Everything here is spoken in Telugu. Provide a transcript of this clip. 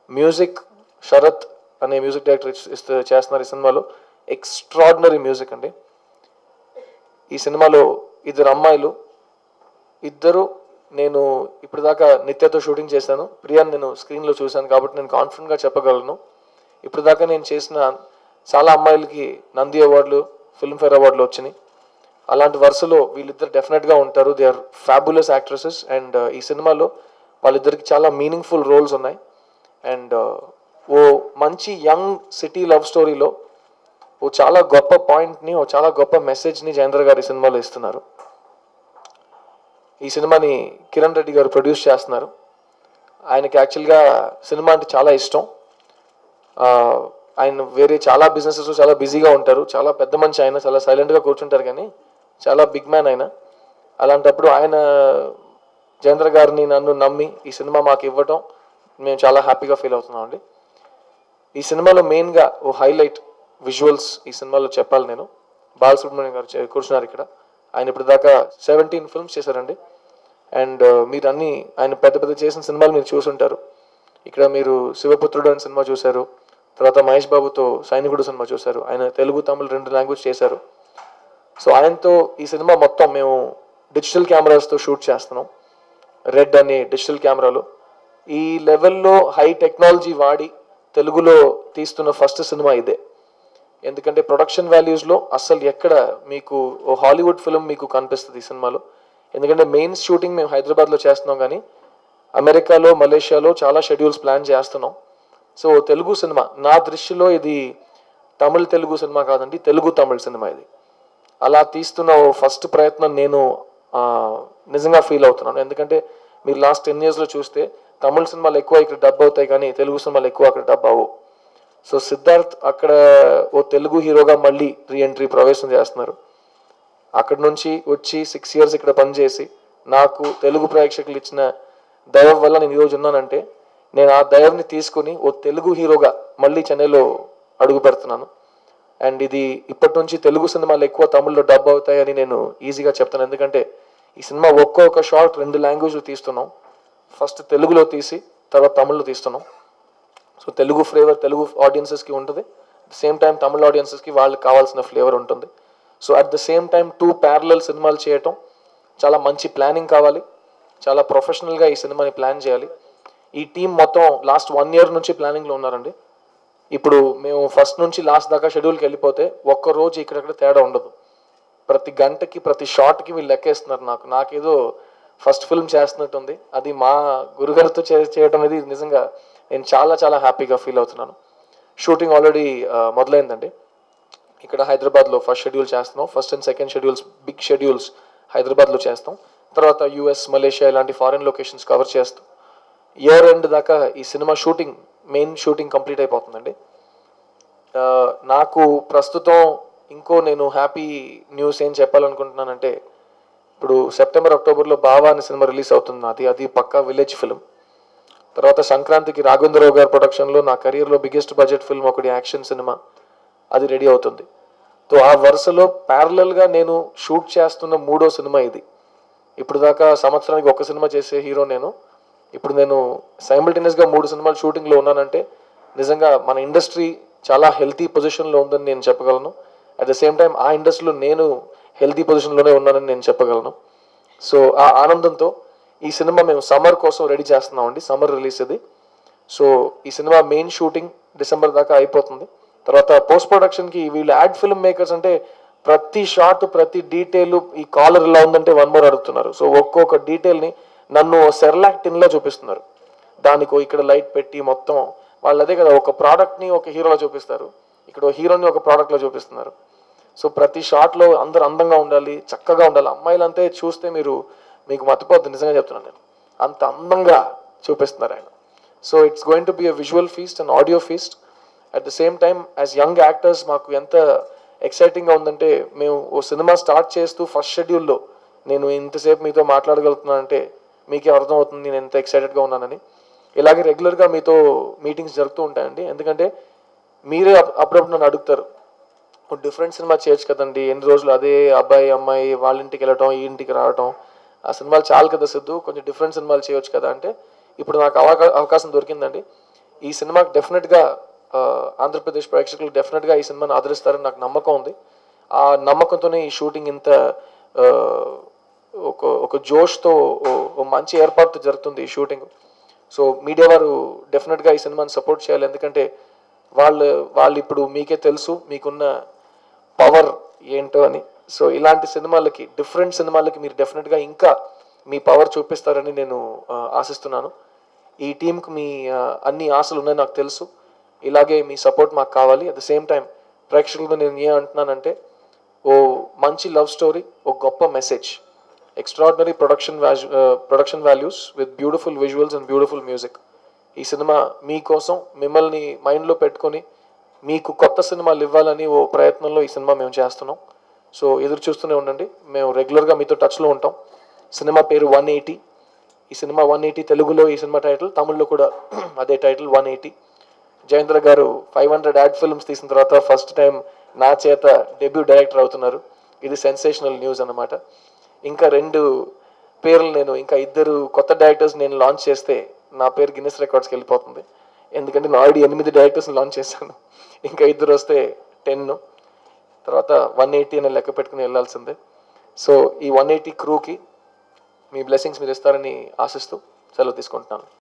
మ్యూజిక్ శరత్ అనే మ్యూజిక్ డైరెక్టర్ చేస్తున్నారు ఈ సినిమాలో. ఎక్స్ట్రాడినరీ మ్యూజిక్ అండి. ఈ సినిమాలో ఇద్దరు అమ్మాయిలు, ఇద్దరు నేను ఇప్పుడు దాకా నిత్యతో షూటింగ్ చేశాను, ప్రియాని నేను స్క్రీన్లో చూశాను కాబట్టి నేను కాన్ఫిడెంట్గా చెప్పగలను. ఇప్పుడు దాకా నేను చేసిన చాలా అమ్మాయిలకి నంది అవార్డులు, ఫిల్మ్ఫేర్ అవార్డులు వచ్చినాయి. అలాంటి వరుసలో వీళ్ళిద్దరు డెఫినెట్గా ఉంటారు. They are fabulous actresses. And ఈ సినిమాలో వాళ్ళిద్దరికి చాలా మీనింగ్ఫుల్ రోల్స్ ఉన్నాయి. అండ్ ఓ మంచి యంగ్ సిటీ లవ్ స్టోరీలో ఓ చాలా గొప్ప పాయింట్ని, ఓ చాలా గొప్ప మెసేజ్ని జయేంద్ర గారు ఈ సినిమాలో ఇస్తున్నారు. ఈ సినిమాని కిరణ్ రెడ్డి గారు ప్రొడ్యూస్ చేస్తున్నారు. ఆయనకి యాక్చువల్గా సినిమా అంటే చాలా ఇష్టం. ఆయన వేరే చాలా బిజినెసెస్ చాలా బిజీగా ఉంటారు, చాలా పెద్ద మనిషి ఆయన, చాలా సైలెంట్గా కూర్చుంటారు, కానీ చాలా బిగ్ మ్యాన్ ఆయన. అలాంటప్పుడు ఆయన జయేంద్ర గారిని నన్ను నమ్మి ఈ సినిమా మాకు ఇవ్వటం మేము చాలా హ్యాపీగా ఫీల్ అవుతున్నాం అండి. ఈ సినిమాలో మెయిన్గా ఓ హైలైట్ విజువల్స్ ఈ సినిమాలో చెప్పాలి నేను. బాలసుబ్రహ్మణ్యం గారు కూర్చున్నారు ఇక్కడ. ఆయన ఇప్పుడు దాకా 17 ఫిల్మ్స్ చేశారండి. అండ్ మీరు అన్ని ఆయన పెద్ద పెద్ద చేసిన సినిమాలు మీరు చూసుంటారు. ఇక్కడ మీరు శివపుత్రుడు అనే సినిమా చూశారు, తర్వాత మహేష్ బాబుతో సైనికుడు సినిమా చూశారు. ఆయన తెలుగు తమిళ్ 2 లాంగ్వేజ్ చేశారు. సో ఆయనతో ఈ సినిమా మొత్తం మేము డిజిటల్ కెమెరాస్తో షూట్ చేస్తున్నాం. రెడ్ అనే డిజిటల్ కెమెరాలో ఈ లెవెల్లో హై టెక్నాలజీ వాడి తెలుగులో తీస్తున్న ఫస్ట్ సినిమా ఇదే. ఎందుకంటే ప్రొడక్షన్ వాల్యూస్లో అస్సలు ఎక్కడ మీకు ఓ హాలీవుడ్ ఫిల్మ్ మీకు కనిపిస్తుంది ఈ సినిమాలో. ఎందుకంటే మెయిన్ షూటింగ్ మేము హైదరాబాద్లో చేస్తున్నాం, కానీ అమెరికాలో, మలేషియాలో చాలా షెడ్యూల్స్ ప్లాన్ చేస్తున్నాం. సో తెలుగు సినిమా నా దృష్టిలో ఇది తమిళ్ తెలుగు సినిమా కాదండి, తెలుగు తమిళ్ సినిమా ఇది. అలా తీస్తున్న ఫస్ట్ ప్రయత్నం నేను నిజంగా ఫీల్ అవుతున్నాను. ఎందుకంటే మీరు లాస్ట్ 10 yearsలో చూస్తే తమిళ సినిమాలు ఎక్కువ ఇక్కడ డబ్ అవుతాయి, కానీ తెలుగు సినిమాలు ఎక్కువ అక్కడ డబ్ అవ్వవు. సో సిద్ధార్థ్ అక్కడ ఓ తెలుగు హీరోగా మళ్ళీ రీఎంట్రీ ప్రవేశం చేస్తున్నారు. అక్కడ నుంచి వచ్చి 6 years ఇక్కడ పనిచేసి నాకు తెలుగు ప్రేక్షకులు ఇచ్చిన దైవం వల్ల నేను ఈరోజు ఉన్నానంటే, నేను ఆ దైవంని తీసుకుని ఓ తెలుగు హీరోగా మళ్ళీ చెన్నైలో అడుగు పెడుతున్నాను. అండ్ ఇది ఇప్పటి నుంచి తెలుగు సినిమాలు ఎక్కువ తమిళ్లో డబ్ అవుతాయని నేను ఈజీగా చెప్తాను. ఎందుకంటే ఈ సినిమా ఒక్కొక్క షాట్ 2 లాంగ్వేజ్లో తీస్తున్నాం. ఫస్ట్ తెలుగులో తీసి తర్వాత తమిళ్లో తీస్తున్నాం. సో తెలుగు ఫ్లేవర్ తెలుగు ఆడియన్సెస్కి ఉంటుంది, అట్ ద సేమ్ టైం తమిళ ఆడియన్సెస్కి వాళ్ళకి కావాల్సిన ఫ్లేవర్ ఉంటుంది. So at the same time 2 parallel సినిమాలు చేయటం చాలా మంచి ప్లానింగ్ కావాలి, చాలా ప్రొఫెషనల్గా ఈ సినిమాని ప్లాన్ చేయాలి. ఈ టీం మొత్తం లాస్ట్ 1 year నుంచి ప్లానింగ్లో ఉన్నారండి. ఇప్పుడు మేము ఫస్ట్ నుంచి లాస్ట్ దాకా షెడ్యూల్కి వెళ్ళిపోతే ఒక్కరోజు ఇక్కడెక్కడ తేడా ఉండదు. ప్రతి గంటకి ప్రతి షాట్కి వీళ్ళు లెక్కేస్తున్నారు. నాకేదో ఫస్ట్ ఫిల్మ్ చేస్తున్నట్టు ఉంది. అది మా గురుగారితో చేయడం అనేది నిజంగా నేను చాలా చాలా హ్యాపీగా ఫీల్ అవుతున్నాను. షూటింగ్ ఆల్రెడీ మొదలైందండి. ఇక్కడ హైదరాబాద్లో ఫస్ట్ షెడ్యూల్ చేస్తున్నాం. First and second schedules, big schedules హైదరాబాద్లో చేస్తాం. తర్వాత US, మలేషియా ఇలాంటి ఫారిన్ లొకేషన్స్ కవర్ చేస్తాం. ఇయర్ ఎండ్ దాకా ఈ cinema shooting, main shooting complete అయిపోతుందండి. నాకు ప్రస్తుతం ఇంకో నేను హ్యాపీ న్యూస్ ఏం చెప్పాలనుకుంటున్నానంటే, ఇప్పుడు సెప్టెంబర్ అక్టోబర్లో బావా అనే సినిమా రిలీజ్ అవుతుంది. అది పక్కా విలేజ్ ఫిల్మ్. తర్వాత సంక్రాంతికి రాఘవేంద్రరావు గారి ప్రొడక్షన్లో నా కెరీర్లో బిగ్గెస్ట్ బడ్జెట్ ఫిల్మ్ ఒకటి యాక్షన్ సినిమా, అది రెడీ అవుతుంది. సో ఆ వరుసలో ప్యారలల్గా నేను షూట్ చేస్తున్న 3వ సినిమా ఇది. ఇప్పుడు దాకా సంవత్సరానికి 1 సినిమా చేసే హీరో నేను. ఇప్పుడు నేను సైమల్టేనియస్గా 3 సినిమాలు షూటింగ్లో ఉన్నానంటే నిజంగా మన ఇండస్ట్రీ చాలా హెల్తీ పొజిషన్లో ఉందని నేను చెప్పగలను. అట్ ద సేమ్ టైం ఆ ఇండస్ట్రీలో నేను హెల్తీ పొజిషన్లోనే ఉన్నానని నేను చెప్పగలను. సో ఆ ఆనందంతో ఈ సినిమా మేము సమ్మర్ కోసం రెడీ చేస్తున్నామండి. సమ్మర్ రిలీజ్ ఇది. సో ఈ సినిమా మెయిన్ షూటింగ్ డిసెంబర్ దాకా అయిపోతుంది. తర్వాత పోస్ట్ ప్రొడక్షన్కి వీళ్ళు యాడ్ ఫిల్మ్ మేకర్స్ అంటే ప్రతి షాట్, ప్రతి డీటెయిల్, ఈ కాలర్ ఇలా ఉందంటే 1 more అడుగుతున్నారు. సో ఒక్కొక్క డీటెయిల్ని నన్ను సెర్లాక్ టిన్లో చూపిస్తున్నారు. దానికి ఇక్కడ లైట్ పెట్టి మొత్తం వాళ్ళు అదే కదా, ఒక ప్రోడక్ట్ని ఒక హీరోలో చూపిస్తారు, ఇక్కడ హీరోని ఒక ప్రోడక్ట్లో చూపిస్తున్నారు. సో ప్రతి షాట్లో అందరు అందంగా ఉండాలి, చక్కగా ఉండాలి. అమ్మాయిలంతే చూస్తే మీకు మతిపోద్ది, నిజంగా చెప్తున్నాను నేను. అంత అందంగా చూపిస్తున్నారు ఆయన. So it's going to be a visual feast and audio feast. At the same time as young actors మాకు ఎంత ఎక్సైటింగ్గా ఉందంటే, మేము ఓ సినిమా స్టార్ట్ చేస్తూ ఫస్ట్ షెడ్యూల్లో నేను ఇంతసేపు మీతో మాట్లాడగలుగుతున్నానంటే మీకే అర్థమవుతుంది నేను ఎంత ఎక్సైటెడ్గా ఉన్నానని. ఇలాగే రెగ్యులర్గా మీతో మీటింగ్స్ జరుగుతూ ఉంటాయండి. ఎందుకంటే మీరే అప్పుడప్పుడు నన్ను అడుగుతారు, డిఫరెంట్ సినిమా చేయొచ్చు కదండి, ఎన్ని రోజులు అదే అబ్బాయి అమ్మాయి వాళ్ళ ఇంటికి వెళ్ళటం, ఈ ఇంటికి రావటం, ఆ సినిమాలు చాలు కదా సిద్ధు, కొంచెం డిఫరెంట్ సినిమాలు చేయొచ్చు కదా అంటే, ఇప్పుడు నాకు అవకాశం దొరికిందండి. ఈ సినిమాకి డెఫినెట్గా ఆంధ్రప్రదేశ్ ప్రేక్షకులు డెఫినెట్గా ఈ సినిమాని ఆదరిస్తారని నాకు నమ్మకం ఉంది. ఆ నమ్మకంతోనే ఈ షూటింగ్ ఇంత ఆ, ఒక ఒక జోష్తో ఓ మంచి ఏర్పాటు జరుగుతుంది ఈ షూటింగ్. సో మీడియా వారు డెఫినెట్గా ఈ సినిమాని సపోర్ట్ చేయాలి. ఎందుకంటే వాళ్ళు వాళ్ళు ఇప్పుడు మీకే తెలుసు మీకున్న పవర్ ఏంటో అని. సో ఇలాంటి సినిమాలకి, డిఫరెంట్ సినిమాలకి మీరు డెఫినెట్గా ఇంకా మీ పవర్ చూపిస్తారని నేను ఆశిస్తున్నాను. ఈ టీంకి మీ అన్ని ఆశలు ఉన్నాయి నాకు తెలుసు. ఇలాగే మీ సపోర్ట్ మాకు కావాలి. అట్ ద సేమ్ టైం ప్రేక్షకులతో నేను ఏం అంటున్నానంటే, ఓ మంచి లవ్ స్టోరీ, ఓ గొప్ప message, extraordinary production values with beautiful visuals and beautiful music. ఈ సినిమా మీకోసం, మిమ్మల్ని మైండ్లో పెట్టుకొని మీకు కొత్త సినిమాలు ఇవ్వాలని ఓ ప్రయత్నంలో ఈ సినిమా మేము చేస్తున్నాం. సో ఎదురు చూస్తూనే ఉండండి. మేము రెగ్యులర్గా మీతో టచ్లో ఉంటాం. సినిమా పేరు 180. ఈ సినిమా 180 తెలుగులో ఈ సినిమా టైటిల్, తమిళ్లో కూడా అదే టైటిల్ 180. జయేంద్ర గారు 500 యాడ్ ఫిల్మ్స్ తీసిన తర్వాత ఫస్ట్ టైం నా చేత డెబ్యూ డైరెక్టర్ అవుతున్నారు. ఇది సెన్సేషనల్ న్యూస్ అన్నమాట. ఇంకా 2 పేర్లు ఇంకా 2 కొత్త డైరెక్టర్స్ నేను లాంచ్ చేస్తే నా పేరు గిన్నెస్ రికార్డ్స్కి వెళ్ళిపోతుంది. ఎందుకంటే నేను ఆల్రెడీ 8 డైరెక్టర్స్ని లాంచ్ చేశాను. ఇంకా 2 వస్తే 10, తర్వాత 180 అనే లెక్క పెట్టుకుని వెళ్ళాల్సిందే. సో ఈ 180 క్రూకి మీ బ్లెస్సింగ్స్ మీరు ఇస్తారని ఆశిస్తూ సెలవు తీసుకుంటున్నాను.